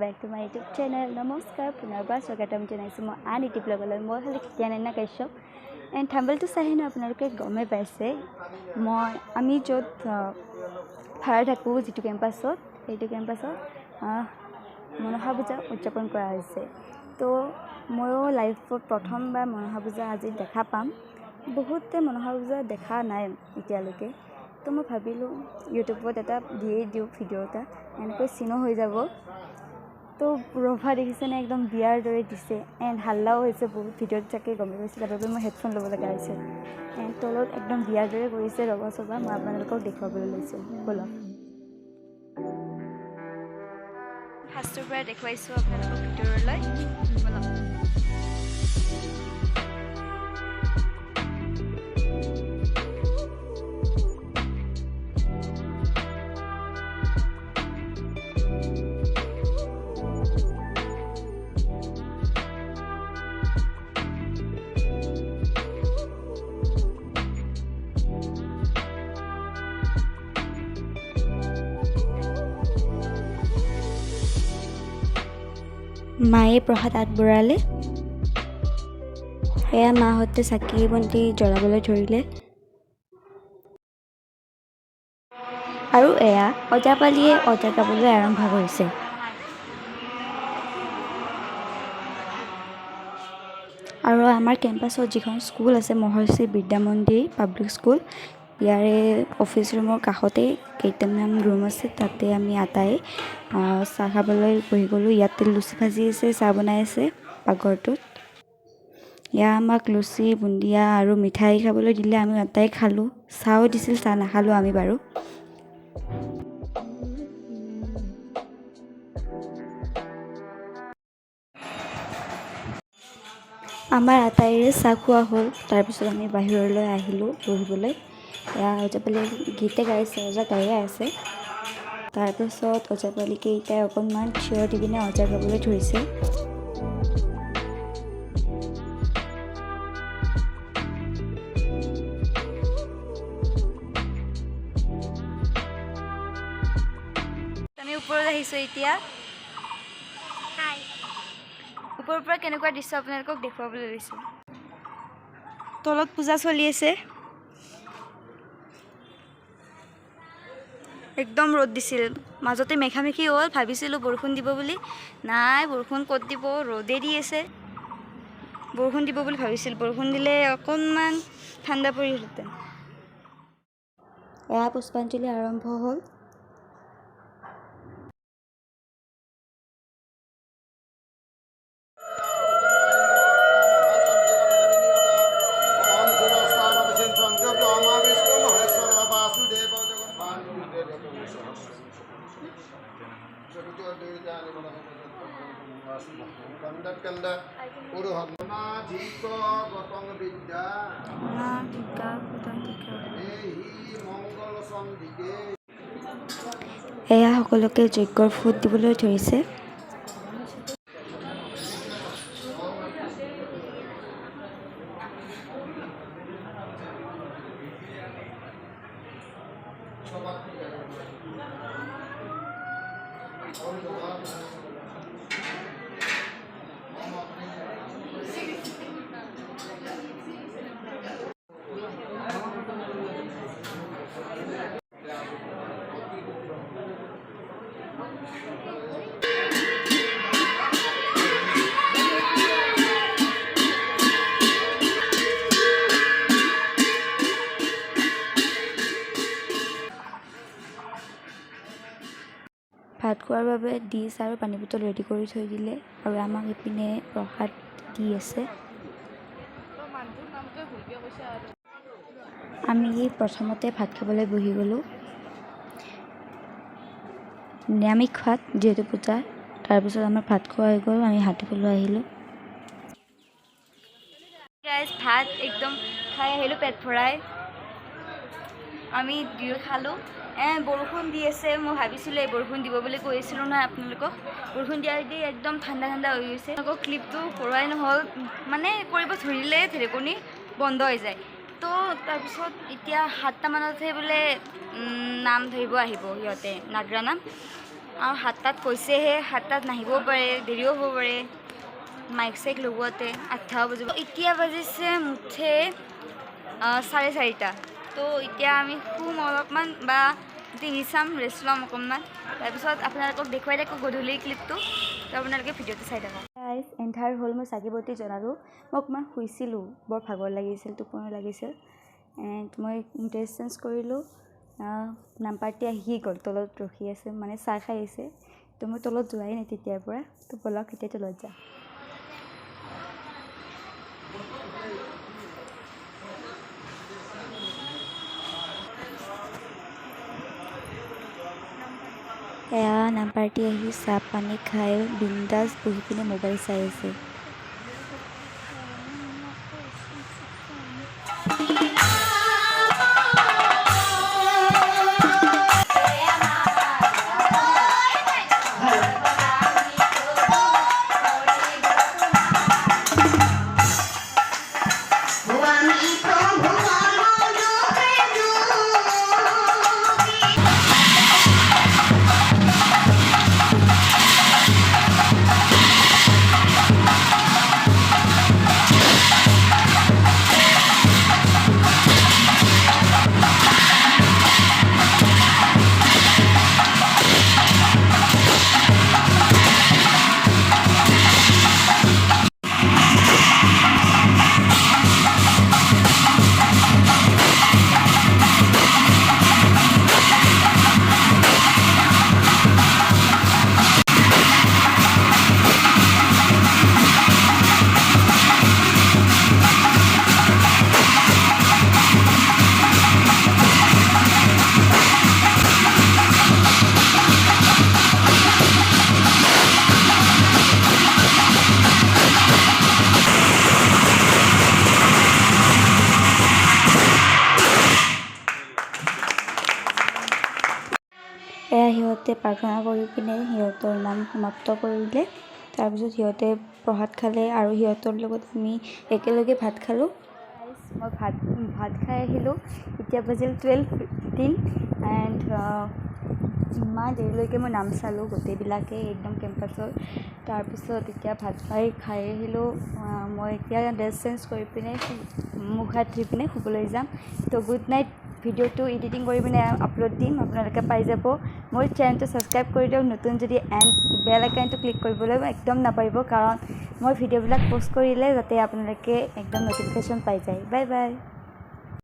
back to my YouTube channel. Namaskar, Punarba Swagatam Janaisu moi an YouTube blogলৈ মই হলি Ananya Kashyap and thumbnail to চাই না আপোনালোকে গমে পাইছে মই আমি যত ভাড়া থাকো যেটো কেম্পাছত এইটো কেম্পাছত মনসা পূজা উদযাপন কৰা হৈছে তো ময়ো লাইফত প্ৰথমবাৰ মনসা পূজা আজি দেখা পাম বহুতে মনসা পূজা দেখা নাই এতিয়ালৈকে তো মই ভাবিলো ইউটিউবত এটা দিয়ে দিও ভিডিও এটা এনেকৈ চিনো হৈ যাব তো ৰভা দেখিছেনে একদম বিয়াৰ দৰে দিছে এণ্ড হাল্লাও হৈছে বহুত ভিডিঅ'ত চাকে গমে পাইছে তাৰবাবে মই হেডফোন ল'ব লগা হৈছে এণ্ড তলত একদম বিয়াৰ দৰে কৰিছে ৰভা সভা মই আপোনালোকক দেখুৱাবলৈ লৈছোঁ বলক ফাৰ্ষ্টৰ পৰা দেখুৱাইছোঁ আপোনালোকক ভিডিঅ'লৈ বলক মায়ে প্ৰসাদ আগবঢ়ালে এয়া মাহঁতে চাকি বন্তি জ্বলাবলৈ ধৰিলে আৰু এয়া অজাপালিয়ে অজা গাবলৈ আৰম্ভ কৰিছে আৰু আমাৰ কেম্পাছত যিখন স্কুল আছে মহৰ্ষি বিদ্যা মন্দিৰ পাব্লিক স্কুল ইয়াৰে অফিচ ৰুমৰ কাষতে কেইটামান ৰুম আছে তাতে আমি আটাই চাহ খাবলৈ বহি গ'লোঁ ইয়াতে লুচি ভাজি আছে চাহ বনাই আছে পাকঘৰটোত ইয়াত আমাক লুচি বুন্দিয়া আৰু মিঠাই খাবলৈ দিলে আমি আটাই খালোঁ চাহো দিছিল চাহ নাখালোঁ আমি বাৰু আমাৰ আটাইৰে চাহ খোৱা হ'ল তাৰপিছত আমি বাহিৰলৈ আহিলোঁ বহিবলৈ এয়া অজাপালি গীতে গাইছে অজা গায়ে আছে তাৰপিছত অজাপালি কেইটাই অকণমান থিয় দি কিনে অজা গাবলৈ ধৰিছে আমি ওপৰত আহিছোঁ এতিয়া ওপৰৰ পৰা কেনেকুৱা দৃশ্য আপোনালোকক দেখুৱাবলৈ লৈছোঁ তলত পূজা চলি আছে একদম ৰ'দ দিছিল মাজতে মেঘামেঘি হ'ল ভাবিছিলোঁ বৰষুণ দিব বুলি নাই বৰষুণ ক'ত দিব ৰ'দে দি আছে বৰষুণ দিব বুলি ভাবিছিল বৰষুণ দিলে অকণমান ঠাণ্ডা পৰিলহেঁতেন এয়া পুষ্পাঞ্জলি আৰম্ভ হ'ল এয়া সকলোকে যজ্ঞৰ ফুট দিবলৈ ধৰিছে ভাত খোৱাৰ বাবে ডিছ আৰু পানী বটল ৰেডি কৰি থৈ দিলে আৰু আমাক ইপিনে প্ৰসাদ দি আছে আমি প্ৰথমতে ভাত খাবলৈ বহি গ'লোঁ নিৰামিষ ভাত যিহেতু পূজা তাৰপিছত আমাৰ ভাত খোৱা হৈ গ'ল আমি হাত ধুবলৈ আহিলোঁ ভাত একদম খাই আহিলোঁ পেট ভৰাই আমি দুয়ো খালোঁ বৰষুণ দি আছে মই ভাবিছিলোঁ এই বৰষুণ দিব বুলি কৈছিলোঁ নহয় আপোনালোকক বৰষুণ দিয়া দি একদম ঠাণ্ডা ঠাণ্ডা হৈ গৈছে আকৌ ক্লিপটো কৰোৱাই নহ'ল মানে কৰিব ধৰিলে ঢেৰেকণি বন্ধ হৈ যায় তো তাৰপিছত এতিয়া 7টা মানতহে বোলে নাম ধৰিব আহিব সিহঁতে নাগৰা নাম আৰু 7টাত কৈছেহে 7টাত নাহিবও পাৰে, দেৰিও হ'ব পাৰে। মাইক চাইক লগোৱাতে 8টা বাজিব। এতিয়া বাজিছে মুঠে 4:30। তো এতিয়া আমি শুম অলপমান বা টিভি চাম, ৰেষ্ট ল'ম অকণমান। তাৰপিছত আপোনালোকক দেখুৱাই থাকোঁ গধূলিৰ ক্লিপটো। তো আপোনালোকে ভিডিঅ'টো চাই থাকক। গাইজ এন্ধাৰ হ'ল, মই চাকি বতি জ্বলালোঁ। মই অকণমান শুইছিলোঁ, বৰ ভাগৰ লাগিছিল, টোপনি লাগিছিল। এণ্ড মই ড্ৰেছ চেঞ্জ কৰিলোঁ। নাম পাৰ্টি আহি গ'ল, তলত ৰখি আছে, মানে চাহ খাই আছে। তো মই তলত যোৱাই নাই তেতিয়াৰ পৰা। তো ব'লক এতিয়া তলত যাওঁ। এয়া নাম পাৰ্টি আহি চাহ পানী খাই বিন্দাছ বহি পিনে মোবাইল চাই আছে। এয়া সিহঁতে প্ৰাৰ্থনা কৰি পিনে সিহঁতৰ নাম সমাপ্ত কৰিলে। তাৰপিছত সিহঁতে প্ৰসাদ খালে আৰু সিহঁতৰ লগত আমি একেলগে ভাত খালোঁ। মই ভাত খাই আহিলোঁ। এতিয়া বাজিল 12:15 এণ্ড ইমান দেৰিলৈকে মই নাম চালোঁ গোটেইবিলাকে একদম কেম্পাছৰ। তাৰপিছত এতিয়া ভাত খাই আহিলোঁ। মই এতিয়া ড্ৰেছ চেঞ্জ কৰি পিনে মুখ হাত ধুই পিনে শুবলৈ যাম। তো গুড নাইট। ভিডিঅ'টো এডিটিং কৰি পিনে আপলোড দিম, আপোনালোকে পাই যাব। মোৰ চেনেলটো ছাবস্ক্ৰাইব কৰি দিয়ক নতুন যদি, এণ্ড বেল আইকনটো ক্লিক কৰিবলৈ একদম নাপাহৰিব, কাৰণ মই ভিডিঅ'বিলাক প'ষ্ট কৰিলে যাতে আপোনালোকে একদম ন'টিফিকেশ্যন পাই যায়। Bye bye.